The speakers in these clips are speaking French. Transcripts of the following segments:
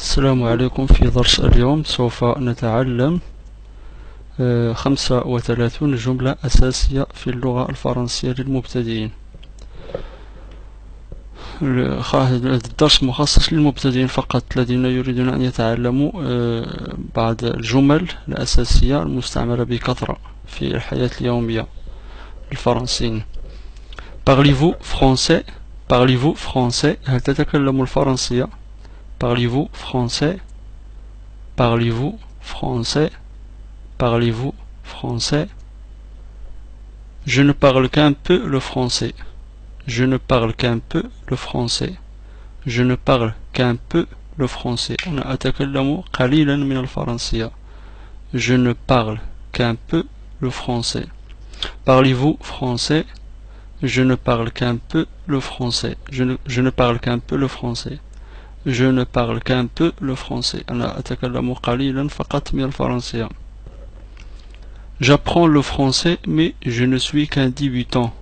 السلام عليكم. في درس اليوم سوف نتعلم 35 جملة أساسية في اللغة الفرنسية للمبتدئين. هذا الدرس مخصص للمبتدئين فقط الذين يريدون أن يتعلموا بعض الجمل الأساسية المستعملة بكثرة في الحياة اليومية الفرنسيين. Parlez-vous français? Parlez-vous français? هل تتكلم الفرنسية؟ Parlez-vous français? Parlez-vous français? Parlez-vous français? Je ne parle qu'un peu le français. Je ne parle qu'un peu le français. Je ne parle qu'un peu le français. أنا أتكلم قليلا من الفرنسية. Je ne parle qu'un peu le français. Parlez-vous français? Je ne parle qu'un peu le français. Je ne parle qu'un peu le français. Je ne parle qu'un peu le français. أنا أتكلم قليلا فقط من الفرنسية. J'apprends le français mais je ne suis qu'un débutant.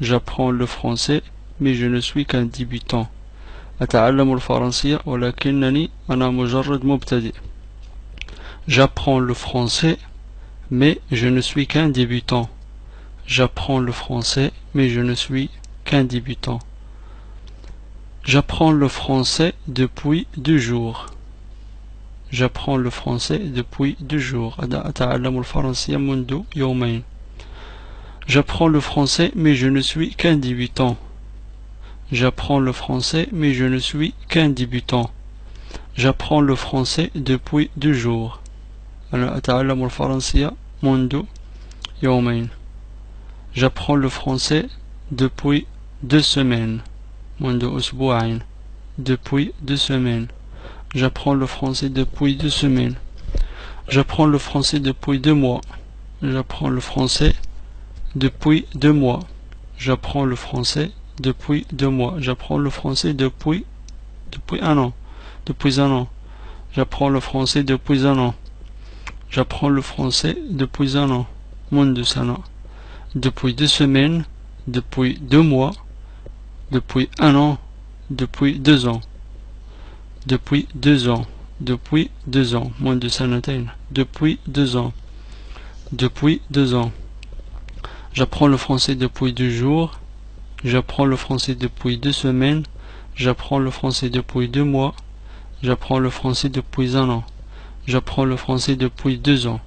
J'apprends le français mais je ne suis qu'un débutant. أتعلم الفرنسية ولكنني أنا مجرد مبتدئ. J'apprends le français mais je ne suis qu'un débutant. J'apprends le français mais je ne suis qu'un débutant. J'apprends le français depuis 2 jours. J'apprends le français depuis 2 jours. أتعلم الفرنسية منذ يومين. J'apprends le français mais je ne suis qu'un débutant. J'apprends le français mais je ne suis qu'un débutant. J'apprends le français depuis 2 jours. أنا أتعلم الفرنسية منذ يومين. J'apprends le français depuis 2 semaines. منذ أسبوعين. Depuis 2 semaines. J'apprends le français depuis 2 semaines. J'apprends le français depuis 2 mois. J'apprends le français depuis 2 mois. J'apprends le français depuis 2 mois. J'apprends le français depuis 1 an. Depuis 1 an. J'apprends le français depuis 1 an. J'apprends le français depuis 1 an. منذ سنة. Depuis 2 semaines. Depuis 2 mois. Depuis 1 an. Depuis 2 ans. Depuis 2 ans. Depuis 2 ans. Moins de سنتين. Depuis 2 ans. Depuis 2 ans. J'apprends le français depuis 2 jours. J'apprends le français depuis 2 semaines. J'apprends le français depuis 2 mois. J'apprends le français depuis 1 an. J'apprends le français depuis 2 ans.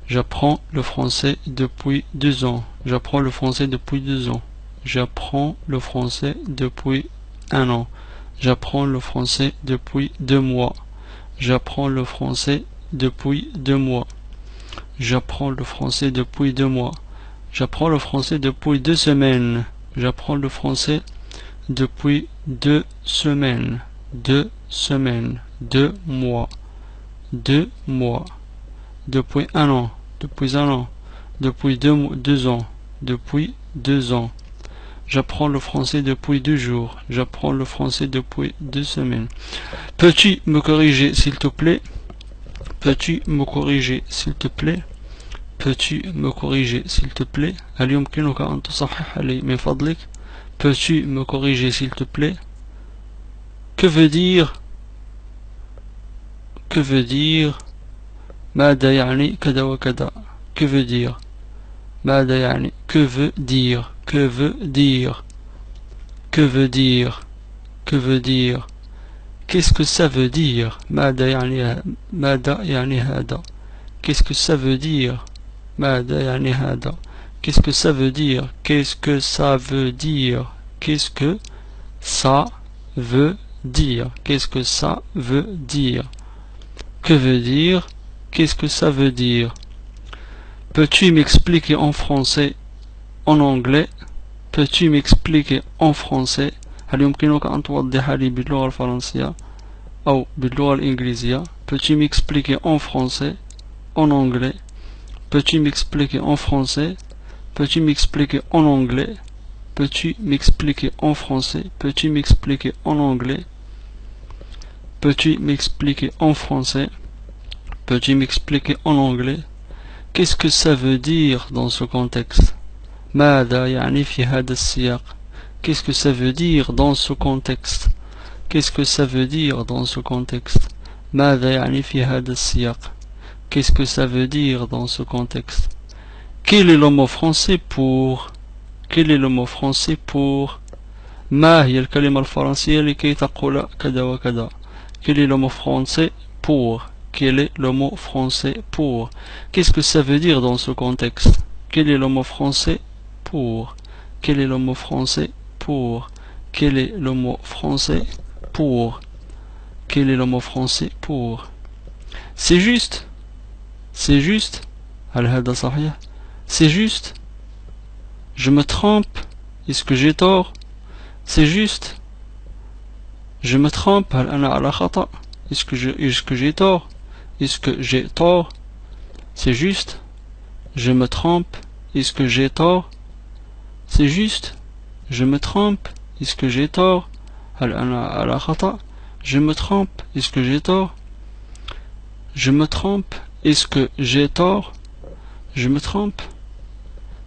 J'apprends le français depuis 2 ans. J'apprends le français depuis 2 ans. J'apprends le français depuis 1 an. J'apprends le français depuis 2 mois. J'apprends le français depuis 2 mois. J'apprends le français depuis 2 mois. J'apprends le français depuis 2 semaines. J'apprends le français depuis 2 semaines. 2 semaines. 2 mois. 2 mois. Depuis 1 an. Depuis 1 an. Depuis 2 ans. Depuis 2 ans. J'apprends le français depuis 2 jours. J'apprends le français depuis 2 semaines. Peux-tu me corriger s'il te plaît? Peux-tu me corriger s'il te plaît? Peux-tu me corriger s'il te plaît? هل يمكنك أن تصحح لي من فضلك? Peux-tu me corriger s'il te plaît? Que veut dire? Que veut dire? ماذا يعني كذا وكذا? Que veut dire? ماذا يعني? Que veut dire? Que veut dire? Que veut dire? Que veut dire? Qu'est-ce que ça veut dire? ماذا يعني هذا? Qu'est-ce que ça veut dire? ماذا يعني هذا? Qu'est-ce que ça veut dire? Qu'est-ce que ça veut dire? Qu'est-ce que ça veut dire? Qu'est-ce que ça veut dire? Que veut dire? Qu'est-ce que ça veut dire? Peux-tu m'expliquer en français, en anglais? Peux-tu m'expliquer en français? هل يمكنك أن توضح لي باللغة الفرنسية أو باللغة الإنجليزية؟ Peux-tu m'expliquer en français, en anglais? Peux-tu m'expliquer en français? Peux-tu m'expliquer en anglais? Peux-tu m'expliquer en français? Peux-tu m'expliquer en anglais? Peux-tu m'expliquer en français? Peux-tu m'expliquer en anglais? Qu'est-ce que ça veut dire dans ce contexte? ماذا يعني في هذا السياق? Qu'est-ce que ça veut dire dans ce contexte? Qu'est-ce que ça veut dire dans ce contexte? ماذا يعني في هذا السياق? Qu'est-ce que ça veut dire dans ce contexte? Quel est le mot français pour? Quel est le mot français pour? ما هي الكلمة الفرنسية لكي تقول كذا وكذا? Quel est le mot français pour? Quel est le mot français pour? Qu'est-ce que ça veut dire dans ce contexte? Quel est le mot français pour? Quel est le mot français pour? Quel est le mot français pour? Quel est le mot français pour? C'est juste. C'est juste. هل هذا صحيح? C'est juste. Je me trompe. Est-ce que j'ai tort? C'est juste. Je me trompe. هل أنا على خطأ? Est-ce que j'ai tort? Est-ce que j'ai tort? C'est juste. Je me trompe. Est-ce que j'ai tort? C'est juste. Je me trompe. Est-ce que j'ai tort? هل أنا على خطأ? Je me trompe. Est-ce que j'ai tort? Je me trompe. Est-ce que j'ai tort? Je me trompe.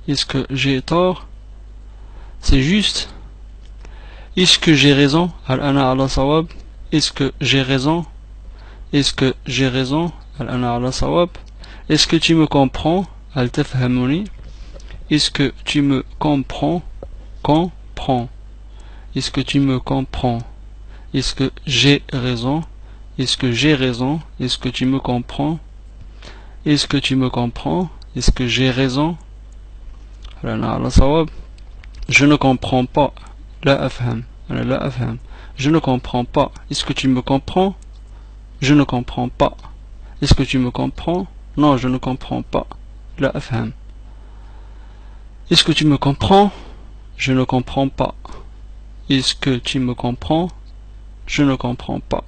Est-ce que j'ai tort? C'est juste. Est-ce que j'ai raison? هل أنا على صواب? Est-ce que j'ai raison? Est-ce que j'ai raison? هل أنا على صواب? Est-ce que tu me comprends? هل تفهمني? Est-ce que tu me comprends? Comprends. Est-ce que tu me comprends? Est-ce que j'ai raison? Est-ce que j'ai raison? Est-ce que tu me comprends? Est-ce que tu me comprends? Est-ce que j'ai raison? هل أنا على صواب? Je ne comprends pas. لا أفهم. أنا لا أفهم. Je ne comprends pas. Est-ce que tu me comprends? Je ne comprends pas. Est-ce que tu me comprends? Non, je ne comprends pas. لا أفهم. Est-ce que tu me comprends? Je ne comprends pas. Est-ce que tu me comprends? Je ne comprends pas.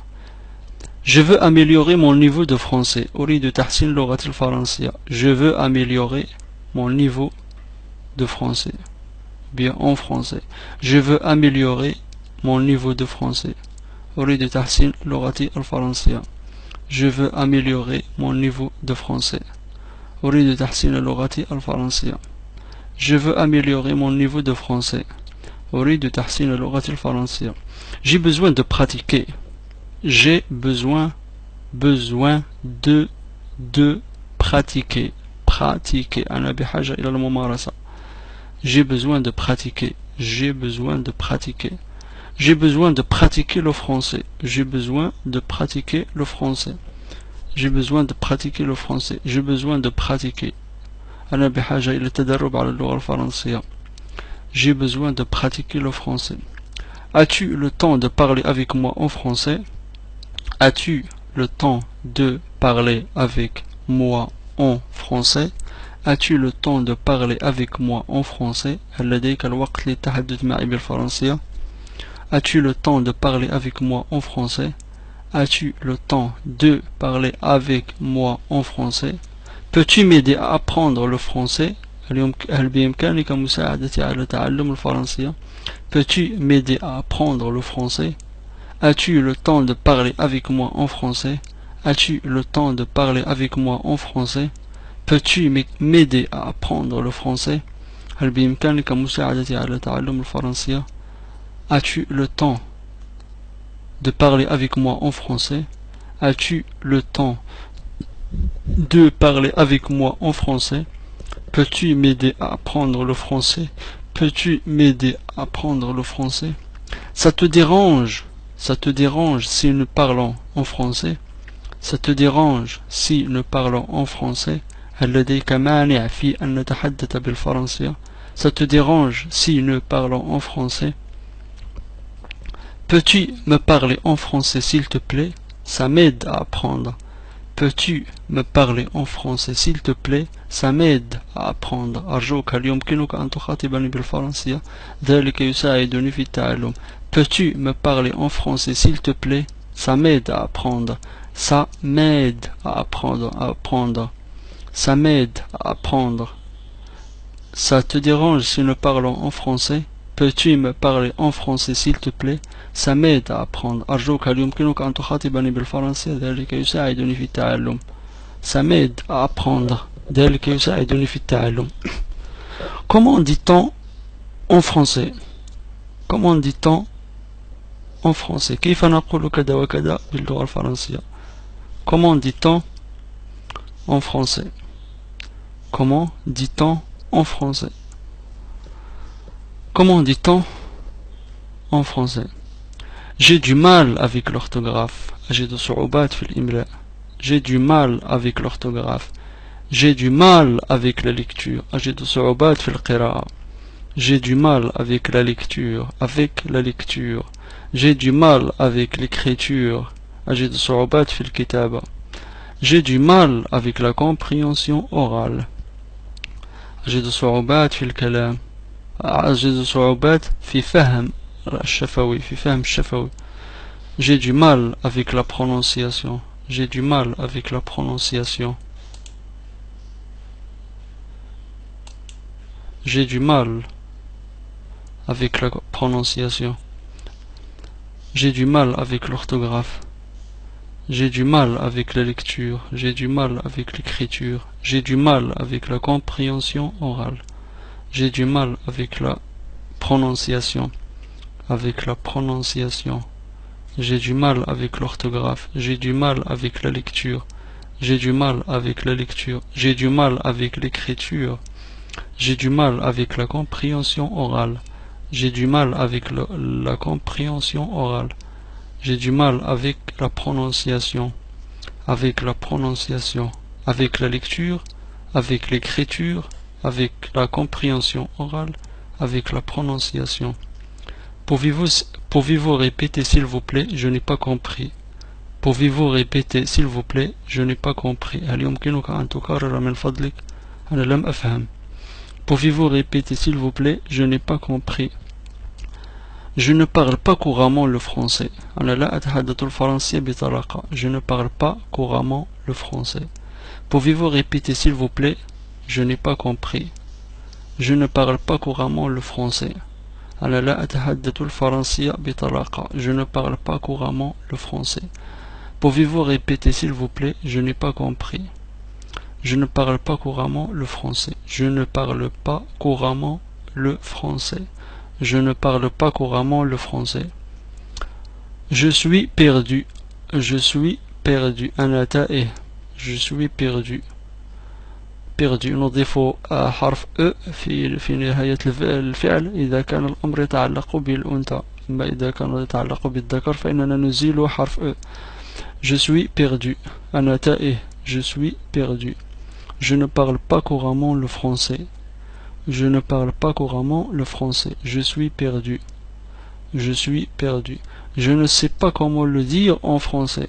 Je veux améliorer mon niveau de français. أريد تحسين لغة الفرنسية. Je veux améliorer mon niveau de français. Bien en français. Je veux améliorer mon niveau de français. أريد تحسين لغتي الفرنسية. Je veux améliorer mon niveau de français. أريد تحسين لغتي الفرنسية. Je veux améliorer mon niveau de français. أريد تحسين لغتي الفرنسية. J'ai besoin de pratiquer. J'ai besoin de pratiquer. Pratiquer. أنا بحاجة إلى الممارسة. J'ai besoin de pratiquer. J'ai besoin de pratiquer. J'ai besoin de pratiquer le français. J'ai besoin de pratiquer le français. J'ai besoin de pratiquer le français. J'ai besoin de pratiquer. أنا بحاجة إلى التدرب على اللغة الفرنسية. J'ai besoin de pratiquer le français. As-tu le temps de parler avec moi en français? As-tu le temps de parler avec moi en français? As-tu le temps de parler avec moi en français? هل لديك الوقت للتحدث معي بالفرنسية? As-tu le temps de parler avec moi en français? As-tu le temps de parler avec moi en français? Peux-tu m'aider à apprendre le français? هل بإمكانك مساعدتي على تعلم الفرنسية? Peux-tu m'aider à apprendre le français? As-tu le temps de parler avec moi en français? As-tu le temps de parler avec moi en français? Peux-tu m'aider à apprendre le français? هل بإمكانك مساعدتي على تعلم الفرنسية? As-tu le temps de parler avec moi en français? As-tu le temps de parler avec moi en français? Peux-tu m'aider à apprendre le français? Peux-tu m'aider à apprendre le français? Ça te dérange? Ça te dérange si nous parlons en français? Ça te dérange si nous parlons en français? هل لديك مانع في أن نتحدث بالفرنسية? Ça te dérange si nous parlons en français? Peux-tu me parler en français s'il te plaît? Ça m'aide à apprendre. Peux-tu me parler en français s'il te plaît? Ça m'aide à apprendre. أرجوك هل يمكنك أن تخاطبني بالفرنسية؟ ذلك يساعدني في التعلم. Peux-tu me parler en français s'il te plaît? Ça m'aide à apprendre. Ça m'aide à apprendre. Ça m'aide à apprendre. Ça te dérange si nous parlons en français? Peux-tu me parler en français s'il te plaît? Ça m'aide à apprendre. أرجوك هل يمكنك أن تخاطبني بالفرنسية؟ ذلك يساعدني في التعلم. Ça m'aide à apprendre. ذلك يساعدني في التعلم. Comment dit-on en français? Comment dit-on en français. كيف نقول كذا وكذا باللغة الفرنسية. Comment dit-on en français? Comment dit-on en français? Comment dit-on en français? J'ai du mal avec l'orthographe. أجد صعوبات في الإملاء. J'ai du mal avec l'orthographe. J'ai du mal avec la lecture. أجد صعوبات في القراءة. J'ai du mal avec la lecture. Avec la lecture. J'ai du mal avec l'écriture. أجد صعوبات في الكتابة. J'ai du mal avec la compréhension orale. أجد صعوبات في الكلام. أجد صعوبات في فهم الشفوي. في فهم الشفوي. J'ai du mal avec la prononciation. J'ai du mal avec la prononciation. J'ai du mal avec la prononciation. J'ai du mal avec l'orthographe. J'ai du mal avec la lecture. J'ai du mal avec l'écriture. J'ai du mal avec la compréhension orale. J'ai du mal avec la prononciation. Avec la prononciation. J'ai du mal avec l'orthographe. J'ai du mal avec la lecture. J'ai du mal avec la lecture. J'ai du mal avec l'écriture. J'ai du mal avec la compréhension orale. J'ai du mal avec la compréhension orale. J'ai du mal avec la prononciation. Avec la prononciation. Avec la lecture. Avec l'écriture. Avec la compréhension orale. Avec la prononciation. Pouvez-vous répéter s'il vous plaît? Je n'ai pas compris. Pouvez-vous répéter s'il vous plaît? Je n'ai pas compris. هل يمكنك أن تكرر من فضلك؟ أنا لم أفهم. Pouvez-vous répéter s'il vous plaît? Je n'ai pas compris. Je ne parle pas couramment le français. أنا لا أتحدث الفرنسية بطلاقة. Je ne parle pas couramment le français. Pouvez-vous répéter s'il vous plaît? Je n'ai pas compris. Je ne parle pas couramment le français. أنا لا أتحدث الفرنسية بطلاقة. Je ne parle pas couramment le français. Pouvez-vous répéter s'il vous plaît? Je n'ai pas compris. Je ne parle pas couramment le français. Je ne parle pas couramment le français. Je ne parle pas couramment le français. Je suis perdu. Je suis perdu. أنا تائه. Je suis perdu. perdu. نضيف حرف E في نهاية الفعل إذا كان الأمر يتعلق بالأنثى. أما إذا كان يتعلق بالذكر فإننا نزيل حرف E. Je suis perdu. أنا تائه. Je suis perdu. Je ne parle pas couramment le français. Je ne parle pas couramment le français. Je suis perdu. Je suis perdu. Je ne sais pas comment le dire en français.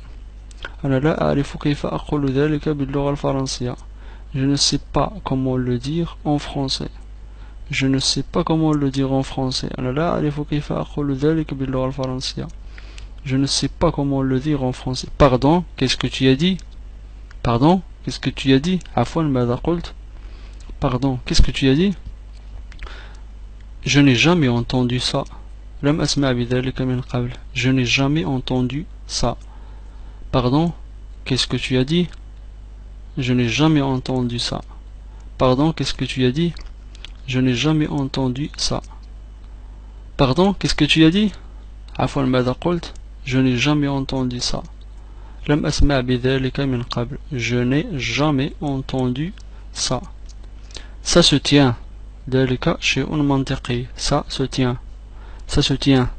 أنا لا أعرف كيف أقول ذلك باللغة الفرنسية. Je ne sais pas comment le dire en français. Je ne sais pas comment le dire en français. أنا لا أعرف كيف أقول ذلك باللغة الفرنسية. Je ne sais pas comment le dire en français. Pardon, qu'est-ce que tu as dit? Pardon, qu'est-ce que tu as dit? عفوا ماذا قلت? Pardon, qu'est-ce que tu as dit? Je n'ai jamais entendu ça. لم أسمع بذلك من قبل. Je n'ai jamais entendu ça. Pardon, qu'est-ce que tu as dit? Je n'ai jamais entendu ça. Pardon, qu'est-ce que tu as dit? Je n'ai jamais entendu ça. Pardon, qu'est-ce que tu as dit? عفوا ماذا قلت? Je n'ai jamais entendu ça. لم أسمع بذلك من قبل. Je n'ai jamais entendu ça. Ça se tient. ذلك شيء منطقي. Ça se tient. Ça se tient.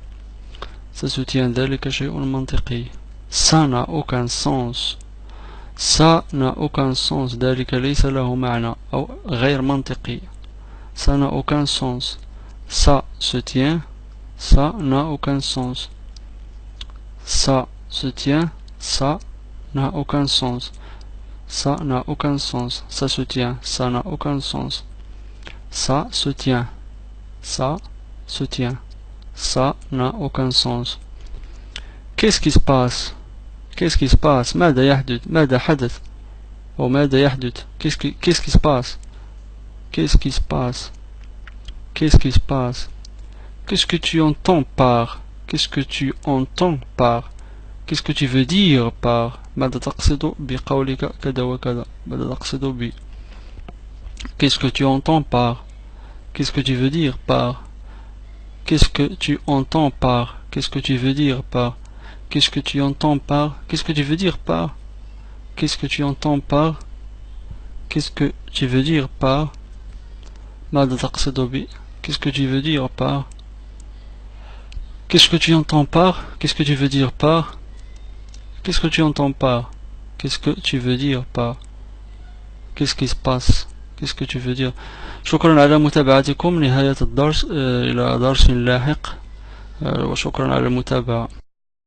Ça se tient. ذلك شيء منطقي. Ça n'a aucun sens. Ça n'a aucun sens. ذلك ليس له معنى أو غير منطقي. Ça n'a aucun sens. Ça se tient. Ça n'a aucun sens. Ça se tient. Ça n'a aucun sens. Ça n'a aucun sens. Ça se tient. Ça n'a aucun sens. Ça se tient. Ça se tient. Ça n'a aucun sens. Qu'est-ce qui se passe? Qu'est-ce qui se passe? ماذا يحدث؟ ماذا حدث؟ أو ماذا يحدث؟ Qu'est-ce qui se passe? Qu'est-ce qui se passe? Qu'est-ce qui se passe? Qu'est-ce que tu entends par? Qu'est-ce que tu entends par? Qu'est-ce que tu veux dire par? ماذا تقصد بقولك كذا وكذا؟ ماذا تقصد ب؟ Qu'est-ce que tu entends par? Qu'est-ce que tu veux dire par? Qu'est-ce que tu entends par? Qu'est-ce que tu veux dire par? Qu'est-ce que tu entends par? Qu'est-ce que tu veux dire par? Qu'est-ce que tu entends par? Qu'est-ce que tu veux dire par? ماذا تقصد ب? Qu'est-ce que tu veux dire par? Qu'est-ce que tu entends par? Qu'est-ce que tu veux dire par? Qu'est-ce que tu entends par? Qu'est-ce que tu veux dire par? Qu'est-ce qui se passe? Qu'est-ce que tu veux dire? شكرا على متابعتكم. نهاية الدرس. إلى درس لاحق. وشكرا على المتابعة.